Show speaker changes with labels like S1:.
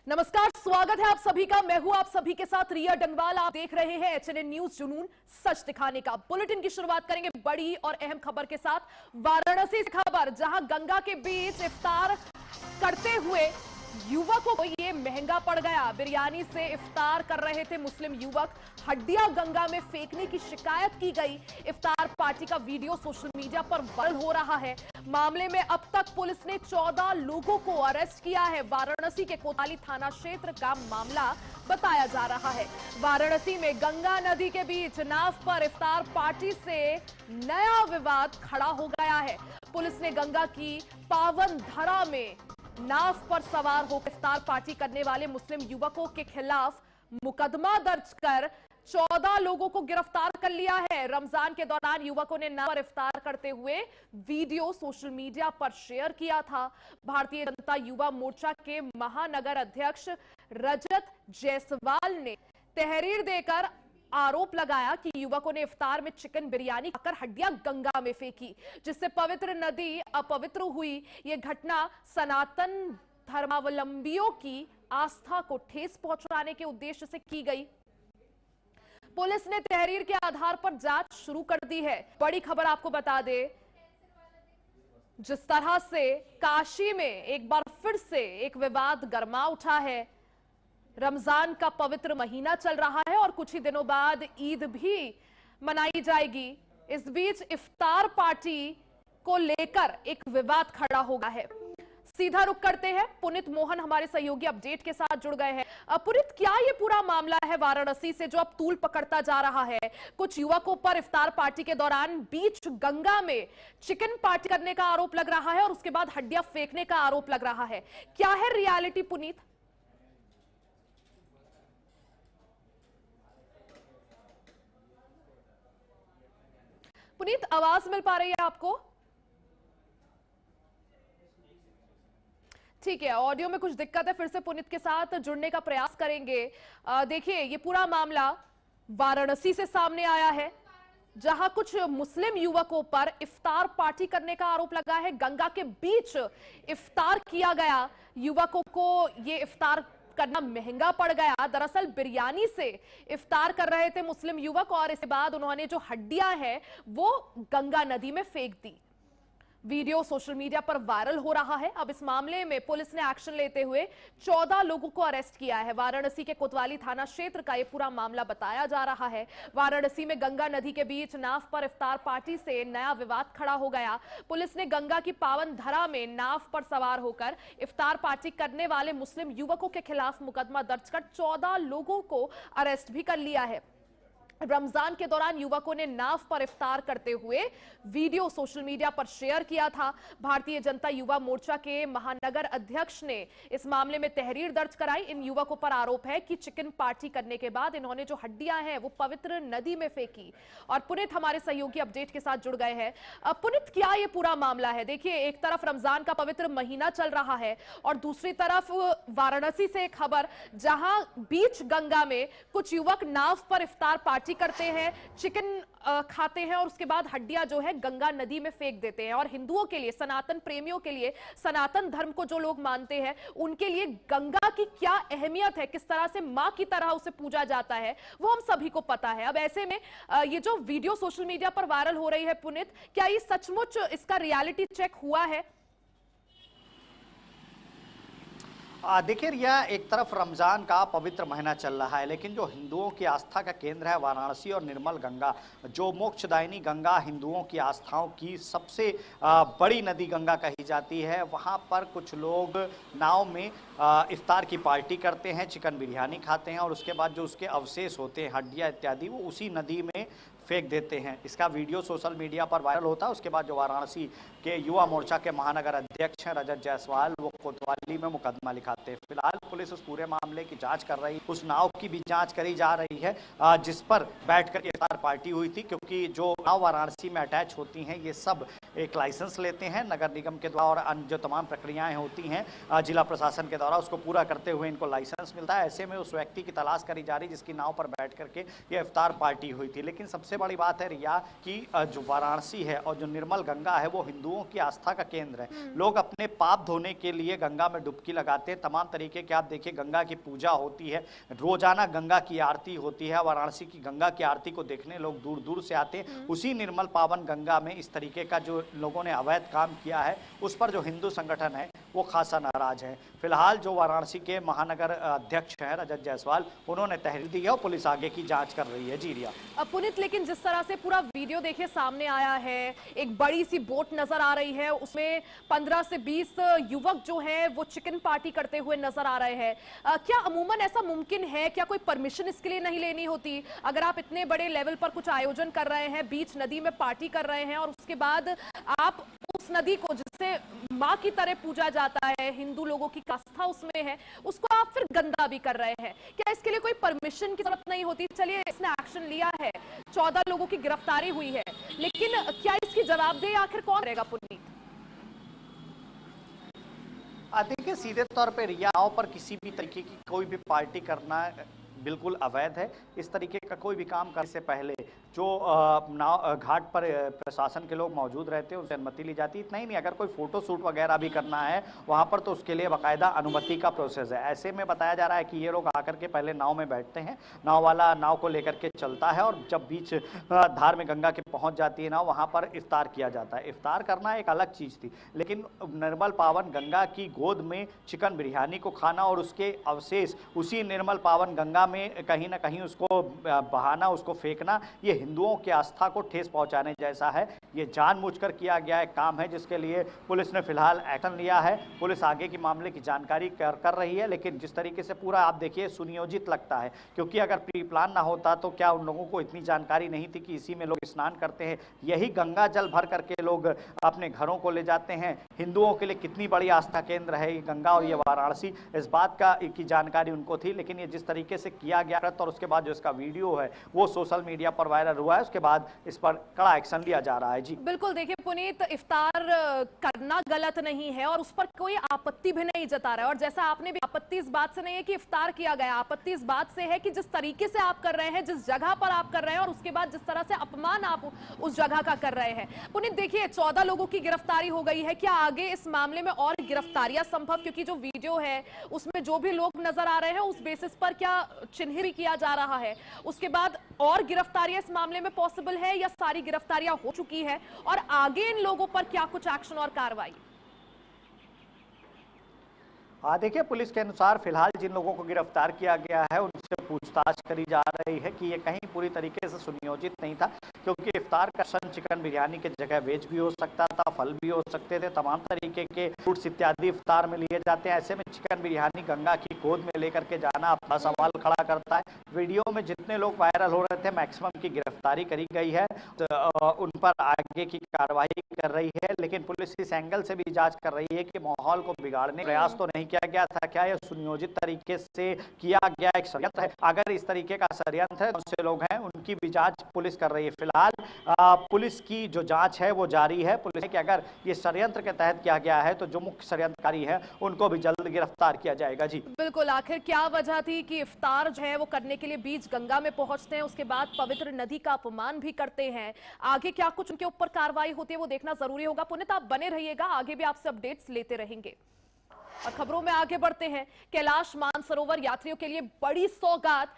S1: नमस्कार, स्वागत है आप सभी का। मैं हूं आप सभी के साथ रिया डंगवाल। आप देख रहे हैं एचएनएन न्यूज, जुनून सच दिखाने का। बुलेटिन की शुरुआत करेंगे बड़ी और अहम खबर के साथ। वाराणसी से खबर, जहां गंगा के बीच इफ्तार करते हुए युवकों को ये महंगा पड़ गया। बिरयानी से इफ्तार कर रहे थे मुस्लिम युवक, हड्डियां गंगा में फेंकने की शिकायत की गई। इफ्तार पार्टी का वीडियो सोशल मीडिया पर वायरल हो रहा है। मामले में अब तक पुलिस ने 14 लोगों को अरेस्ट किया है। वाराणसी के कोतवाली थाना क्षेत्र का मामला बताया जा रहा है। वाराणसी में गंगा नदी के बीच नाव पर इफ्तार पार्टी से नया विवाद खड़ा हो गया है। पुलिस ने गंगा की पावन धरा में नाव पर सवार होकर इफ्तार पार्टी करने वाले मुस्लिम युवकों के खिलाफ मुकदमा दर्ज कर 14 लोगों को गिरफ्तार कर लिया है। रमजान के दौरान युवकों ने नाव पर इफ्तार करते हुए वीडियो सोशल मीडिया पर शेयर किया था। भारतीय जनता युवा मोर्चा के महानगर अध्यक्ष रजत जायसवाल ने तहरीर देकर आरोप लगाया कि युवकों ने इफ्तार में चिकन बिरयानी खाकर हड्डियां गंगा में फेंकी, जिससे पवित्र नदी अपवित्र हुई। यह घटना सनातन धर्मावलंबियों की आस्था को ठेस पहुंचाने के उद्देश्य से की गई। पुलिस ने तहरीर के आधार पर जांच शुरू कर दी है। बड़ी खबर आपको बता दे, जिस तरह से काशी में एक बार फिर से एक विवाद गर्मा उठा है। रमजान का पवित्र महीना चल रहा है और कुछ ही दिनों बाद ईद भी मनाई जाएगी। इस बीच इफ्तार पार्टी को लेकर एक विवाद खड़ा हो गया है। सीधा रुख करते हैं, पुनीत मोहन हमारे सहयोगी अपडेट के साथ जुड़ गए हैं। पुनीत, क्या ये पूरा मामला है वाराणसी से जो अब तूल पकड़ता जा रहा है? कुछ युवकों पर इफ्तार पार्टी के दौरान बीच गंगा में चिकन पार्टी करने का आरोप लग रहा है और उसके बाद हड्डियां फेंकने का आरोप लग रहा है। क्या है रियलिटी पुनीत? पुनीत, आवाज मिल पा रही है आपको? ठीक है, ऑडियो में कुछ दिक्कत है, फिर से पुनीत के साथ जुड़ने का प्रयास करेंगे। देखिए, ये पूरा मामला वाराणसी से सामने आया है, जहां कुछ मुस्लिम युवकों पर इफ्तार पार्टी करने का आरोप लगा है। गंगा के बीच इफ्तार किया गया, युवकों को ये इफ्तार करना महंगा पड़ गया। दरअसल बिरयानी से इफ्तार कर रहे थे मुस्लिम युवक और इसके बाद उन्होंने जो हड्डियां हैं वो गंगा नदी में फेंक दी। वीडियो सोशल मीडिया पर वायरल हो रहा है। अब इस मामले में पुलिस ने एक्शन लेते हुए 14 लोगों को अरेस्ट किया है। वाराणसी के कोतवाली थाना क्षेत्र का यह पूरा मामला बताया जा रहा है। वाराणसी में गंगा नदी के बीच नाव पर इफ्तार पार्टी से नया विवाद खड़ा हो गया। पुलिस ने गंगा की पावन धरा में नाव पर सवार होकर इफ्तार पार्टी करने वाले मुस्लिम युवकों के खिलाफ मुकदमा दर्ज कर 14 लोगों को अरेस्ट भी कर लिया है। रमजान के दौरान युवकों ने नाव पर इफ्तार करते हुए वीडियो सोशल मीडिया पर शेयर किया था। भारतीय जनता युवा मोर्चा के महानगर अध्यक्ष ने इस मामले में तहरीर दर्ज कराई। इन युवकों पर आरोप है कि चिकन पार्टी करने के बाद इन्होंने जो हड्डियां हैं वो पवित्र नदी में फेंकी। और पुनीत हमारे सहयोगी अपडेट के साथ जुड़ गए हैं। पुनीत, क्या ये पूरा मामला है? देखिए, एक तरफ रमजान का पवित्र महीना चल रहा है और दूसरी तरफ वाराणसी से एक खबर, जहां बीच गंगा में कुछ युवक नाव पर इफ्तार पार्टी करते हैं, चिकन खाते हैं और उसके बाद हड्डियां जो है गंगा नदी में फेंक देते हैं। और हिंदुओं के लिए, सनातन प्रेमियों के लिए, सनातन धर्म को जो लोग मानते हैं उनके लिए गंगा की क्या अहमियत है, किस तरह से मां की तरह उसे पूजा जाता है, वो हम सभी को पता है। अब ऐसे में ये जो वीडियो सोशल मीडिया पर वायरल हो रही है पुनीत, क्या ये सचमुच इसका रियलिटी चेक हुआ है?
S2: देखिए रिया, एक तरफ रमज़ान का पवित्र महीना चल रहा है, लेकिन जो हिंदुओं की आस्था का केंद्र है वाराणसी और निर्मल गंगा, जो मोक्षदायिनी गंगा हिंदुओं की आस्थाओं की सबसे बड़ी नदी गंगा कही जाती है, वहाँ पर कुछ लोग नाव में इफ्तार की पार्टी करते हैं, चिकन बिरयानी खाते हैं और उसके बाद जो उसके अवशेष होते हैं, हड्डियाँ इत्यादि, वो उसी नदी में फेंक देते हैं। इसका वीडियो सोशल मीडिया पर वायरल होता है। उसके बाद जो वाराणसी के युवा मोर्चा के महानगर अध्यक्ष हैं रजत जायसवाल, वो कोतवाली में मुकदमा लिखाते हैं। फिलहाल पुलिस उस पूरे मामले की जांच कर रही है, उस नाव की भी जांच करी जा रही है, जिस पर बैठकर इफ्तार पार्टी हुई थी। क्योंकि जो नाव वाराणसी में अटैच होती हैं ये सब एक लाइसेंस लेते हैं नगर निगम के द्वारा, और अन्य जो तमाम प्रक्रियाएं होती हैं जिला प्रशासन के द्वारा, उसको पूरा करते हुए इनको लाइसेंस मिलता है। ऐसे में उस व्यक्ति की तलाश करी जा रही जिसकी नाव पर बैठ करके ये इफ्तार पार्टी हुई थी। लेकिन सबसे बड़ी बात है रिया कि जो वाराणसी है और जो निर्मल गंगा है वो हिंदुओं की आस्था का केंद्र है। लोग अपने पाप धोने के लिए गंगा में डुबकी लगाते हैं। तमाम तरीके के आप देखिए गंगा की पूजा होती है, रोजाना गंगा की आरती होती है। वाराणसी की गंगा की आरती को देखने लोग दूर दूर से आते हैं। उसी निर्मल पावन गंगा में इस तरीके का जो लोगों ने अवैध काम किया है उस पर जो हिंदू संगठन है वो खासा नाराज है। फिलहाल जो वाराणसी के महानगर अध्यक्ष हैं रजत जायसवाल, उन्होंने तहरीर दी है और पुलिस आगे की जांच कर रही है। जी रिया।
S1: पुनीत, लेकिन जिस तरह से पूरा वीडियो देखिए सामने आया है, एक बड़ी सी बोट नजर आ रही है, उसमें 15 से 20 युवक जो हैं वो चिकन पार्टी करते हुए नजर आ रहे हैं। क्या अमूमन ऐसा मुमकिन है, क्या कोई परमिशन इसके लिए नहीं लेनी होती? अगर आप इतने बड़े लेवल पर कुछ आयोजन कर रहे हैं, बीच नदी में पार्टी कर रहे हैं और उसके बाद आप उस नदी को जिससे माँ की तरह पूजा जाता है, हिंदू लोगों की आस्था उसमें है, उसको आप फिर गंदा भी कर रहे हैं, क्या इसके लिए कोई परमिशन की जरूरत नहीं होती? चलिए इसने एक्शन लिया है, 14 लोगों की गिरफ्तारी हुई है, लेकिन क्या इसकी जवाबदेही आखिर कौन रहेगा पुनीत?
S2: देखिए सीधे तौर पे रियाओं पर किसी भी तरीके की कोई भी पार्टी करना बिल्कुल अवैध है। इस तरीके का कोई भी काम करने से पहले जो नाव घाट पर प्रशासन के लोग मौजूद रहते हैं उनसे अनुमति ली जाती है। इतना ही नहीं, अगर कोई फोटो शूट वगैरह भी करना है वहाँ पर तो उसके लिए बाकायदा अनुमति का प्रोसेस है। ऐसे में बताया जा रहा है कि ये लोग आकर के पहले नाव में बैठते हैं, नाव वाला नाव को लेकर के चलता है और जब बीच धार में गंगा के पहुँच जाती है नाव, वहाँ पर इफ्तार किया जाता है। इफ्तार करना एक अलग चीज़ थी, लेकिन निर्मल पावन गंगा की गोद में चिकन बिरयानी को खाना और उसके अवशेष उसी निर्मल पावन गंगा में कहीं ना कहीं उसको बहाना, उसको फेंकना, ये हिंदुओं की आस्था को ठेस पहुंचाने जैसा है। ये जानबूझकर किया गया एक काम है जिसके लिए पुलिस ने फिलहाल एक्शन लिया है। पुलिस आगे की मामले की जानकारी कर रही है, लेकिन जिस तरीके से पूरा आप देखिए सुनियोजित लगता है, क्योंकि अगर प्री प्लान ना होता तो क्या उन लोगों को इतनी जानकारी नहीं थी कि इसी में लोग स्नान करते हैं, यही गंगा जल भर करके लोग अपने घरों को ले जाते हैं। हिंदुओं के लिए कितनी बड़ी आस्था केंद्र है ये गंगा और ये वाराणसी, इस बात की जानकारी उनको थी। लेकिन ये जिस तरीके से किया गया और उसके बाद जो इसका वीडियो है वो सोशल मीडिया पर वायरल हुआ है, उसके बाद इस पर कड़ा एक्शन लिया जा रहा है। जी
S1: बिल्कुल, देखिए पुनीत, इफ्तार करना गलत नहीं है और उस पर कोई आपत्ति भी नहीं जता रहा है। और जैसा आपने भी, आपत्ति इस बात से नहीं है कि इफ्तार किया गया, आपत्ति इस बात से है कि जिस तरीके से आप कर रहे हैं, जिस जगह पर आप कर रहे हैं और उसके बाद जिस तरह से अपमान आप उस जगह का कर रहे हैं। पुनीत देखिए 14 लोगों की गिरफ्तारी हो गई है, क्या आगे इस मामले में और गिरफ्तारियां संभव? क्योंकि जो वीडियो है उसमें जो भी लोग नजर आ रहे हैं उस बेसिस पर क्या चिन्हित भी किया जा रहा है? उसके बाद और गिरफ्तारियां इस मामले में पॉसिबल है या सारी गिरफ्तारियां हो चुकी है? और आगे इन लोगों पर क्या कुछ एक्शन और कार्रवाई?
S2: देखिए पुलिस के अनुसार फिलहाल जिन लोगों को गिरफ्तार किया गया है उनसे पूछताछ करी जा रही है कि ये कहीं पूरी तरीके से सुनियोजित नहीं था, क्योंकि इफ्तार का चिकन बिरयानी के जगह वेज भी हो सकता था, फल भी हो सकते थे, तमाम तरीके के फ्रूट्स इत्यादि इफ्तार में लिए जाते हैं। ऐसे में चिकन बिरयानी गंगा की गोद में लेकर के जाना अपना सवाल खड़ा करता है। वीडियो में जितने लोग वायरल हो रहे थे मैक्सिमम की गिरफ्तारी करी गई है, तो उन पर आगे की कार्रवाई कर रही है। लेकिन पुलिस इस एंगल से भी जांच कर रही है कि माहौल को बिगाड़ने का प्रयास तो नहीं किया गया था, क्या यह सुनियोजित तरीके से किया गया एक षड्यंत्र है? अगर इस तरीके का षड्यंत्र है, जो लोग हैं उनकी भी जांच पुलिस कर रही है। फिलहाल पुलिस की जो जांच है वो जारी है। पुलिस कि अगर ये षड्यंत्र के तहत किया गया है तो जो मुख्य षड्यंत्रकारी है उनको भी जल्द गिरफ्तार किया जाएगा। जी
S1: बिल्कुल, आखिर क्या वजह थी कि इफ्तार जो है वो करने के लिए बीच गंगा में पहुंचते हैं, उसके बाद पवित्र नदी का अपमान भी करते हैं? आगे क्या कुछ उनके ऊपर कार्रवाई होती है वो देखना जरूरी होगा। पुनीत आप बने रहिएगा, आगे भी आपसे अपडेट्स लेते रहेंगे। और खबरों में आगे बढ़ते हैं। कैलाश मानसरोवर यात्रियों के लिए बड़ी सौगात।